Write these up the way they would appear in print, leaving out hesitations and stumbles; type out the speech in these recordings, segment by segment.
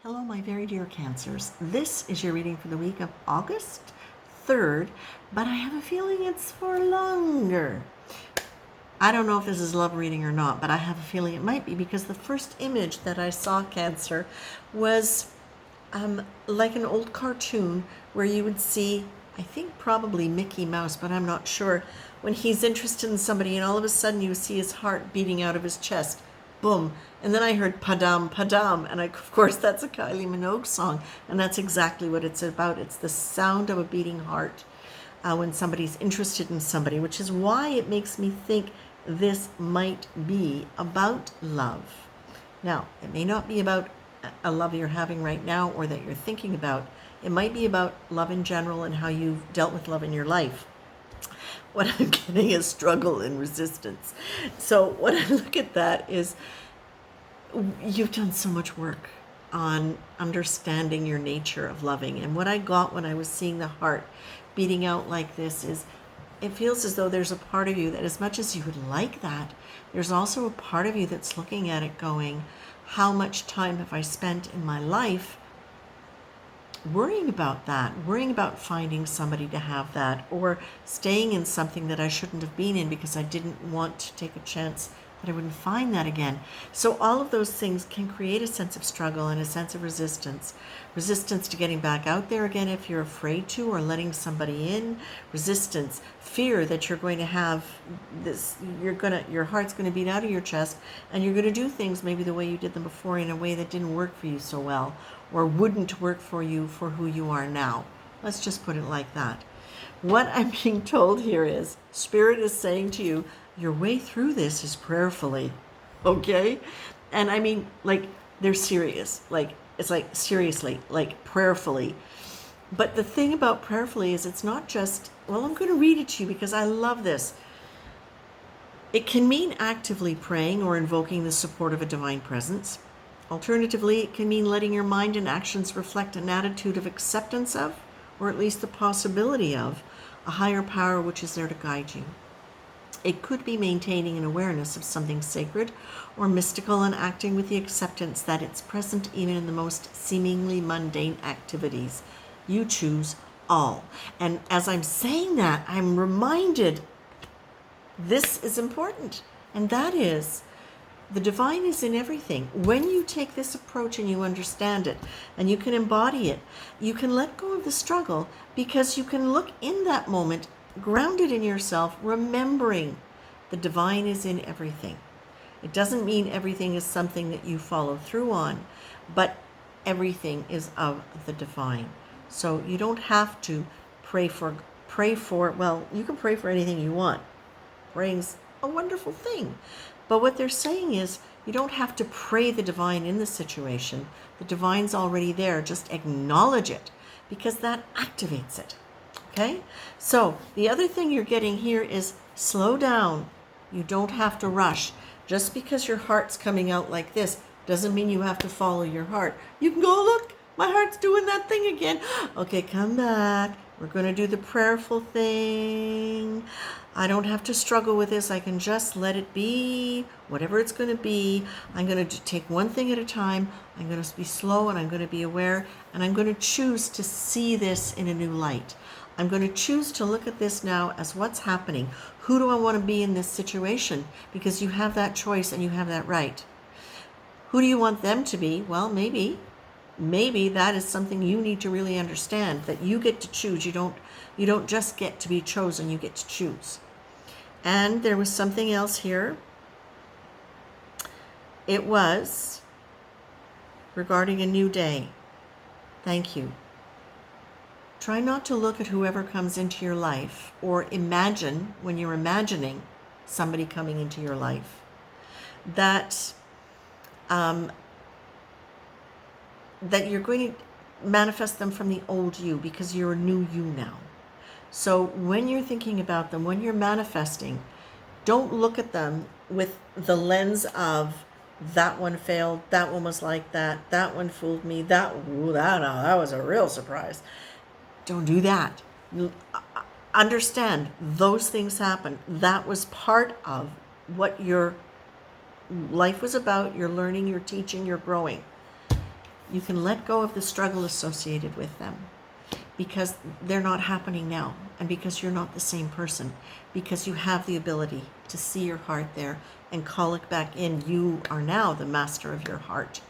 Hello, my very dear Cancers. This is your reading for the week of August 3rd, but I have a feeling it's for longer. I don't know if this is love reading or not, but I have a feeling it might be because the first image that I saw, Cancer, was like an old cartoon where you would see, I think probably Mickey Mouse, but I'm not sure, when he's interested in somebody and all of a sudden you see his heart beating out of his chest. Boom. And then I heard Padam, Padam. And of course, that's a Kylie Minogue song. And that's exactly what it's about. It's the sound of a beating heart when somebody's interested in somebody, which is why it makes me think this might be about love. Now, it may not be about a love you're having right now or that you're thinking about. It might be about love in general and how you've dealt with love in your life. What I'm getting is struggle and resistance. So when I look at that is you've done so much work on understanding your nature of loving. And what I got when I was seeing the heart beating out like this is it feels as though there's a part of you that as much as you would like that, there's also a part of you that's looking at it going, how much time have I spent in my life worrying about that, worrying about finding somebody to have that, or staying in something that I shouldn't have been in because I didn't want to take a chance that I wouldn't find that again. So all of those things can create a sense of struggle and a sense of resistance. Resistance to getting back out there again if you're afraid to, or letting somebody in. Resistance, fear that you're going to have this, your heart's going to beat out of your chest and you're going to do things maybe the way you did them before in a way that didn't work for you so well, or wouldn't work for you for who you are now. Let's just put it like that. What I'm being told here is Spirit is saying to you, your way through this is prayerfully, okay? And I mean, like, they're serious. Like, it's like seriously, like prayerfully. But the thing about prayerfully is it's not just, well, I'm going to read it to you because I love this. It can mean actively praying or invoking the support of a divine presence. Alternatively, it can mean letting your mind and actions reflect an attitude of acceptance of, or at least the possibility of, a higher power which is there to guide you. It could be maintaining an awareness of something sacred or mystical and acting with the acceptance that it's present even in the most seemingly mundane activities. You choose all. And as I'm saying that, I'm reminded this is important, and that is the divine is in everything. When you take this approach and you understand it and you can embody it, you can let go of the struggle because you can look in that moment, grounded in yourself, remembering the divine is in everything. It doesn't mean everything is something that you follow through on, but everything is of the divine. So you don't have to pray for, well, you can pray for anything you want. Praying's a wonderful thing. But what they're saying is you don't have to pray the divine in the situation. The divine's already there. Just acknowledge it because that activates it. Okay? So the other thing you're getting here is slow down. You don't have to rush. Just because your heart's coming out like this doesn't mean you have to follow your heart. You can go, look, my heart's doing that thing again. Okay, come back. We're going to do the prayerful thing. I don't have to struggle with this. I can just let it be, whatever it's going to be. I'm going to take one thing at a time. I'm going to be slow and I'm going to be aware. And I'm going to choose to see this in a new light. I'm going to choose to look at this now as what's happening. Who do I want to be in this situation? Because you have that choice and you have that right. Who do you want them to be? Well, maybe that is something you need to really understand, that you get to choose. You don't just get to be chosen, you get to choose. And there was something else here. It was regarding a new day. Thank you. Try not to look at whoever comes into your life or imagine, when you're imagining somebody coming into your life, that you're going to manifest them from the old you because you're a new you now. So when you're thinking about them, when you're manifesting, don't look at them with the lens of that one failed, that one was like that, that one fooled me, that was a real surprise. Don't do that. Understand those things happen. That was part of what your life was about. You're learning, you're teaching, you're growing. You can let go of the struggle associated with them because they're not happening now, and because you're not the same person, because you have the ability to see your heart there and call it back in. You are now the master of your heart.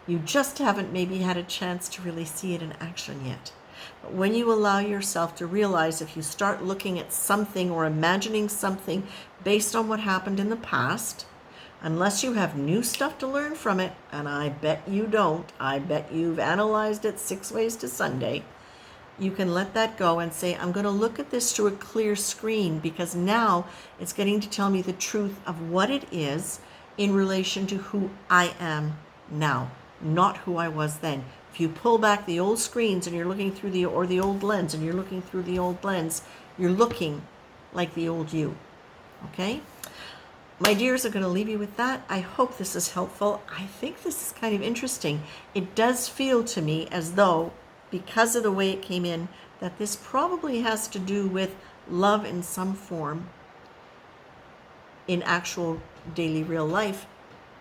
You just haven't maybe had a chance to really see it in action yet. But when you allow yourself to realize, if you start looking at something or imagining something based on what happened in the past, unless you have new stuff to learn from it, and I bet you don't, I bet you've analyzed it 6 ways to Sunday, you can let that go and say, I'm going to look at this through a clear screen, because now it's getting to tell me the truth of what it is in relation to who I am now, not who I was then. If you pull back the old screens and you're looking through the old lens, and you're looking through the old lens, you're looking like the old you. Okay? My dears, I'm going to leave you with that. I hope this is helpful. I think this is kind of interesting. It does feel to me as though, because of the way it came in, that this probably has to do with love in some form in actual daily real life,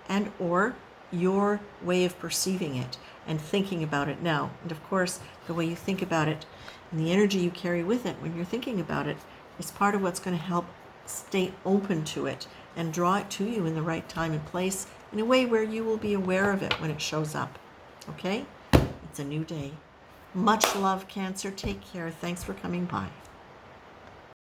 and or your way of perceiving it and thinking about it now. And of course, the way you think about it and the energy you carry with it when you're thinking about it is part of what's going to help stay open to it and draw it to you in the right time and place, in a way where you will be aware of it when it shows up. Okay? It's a new day. Much love, Cancer. Take care. Thanks for coming by.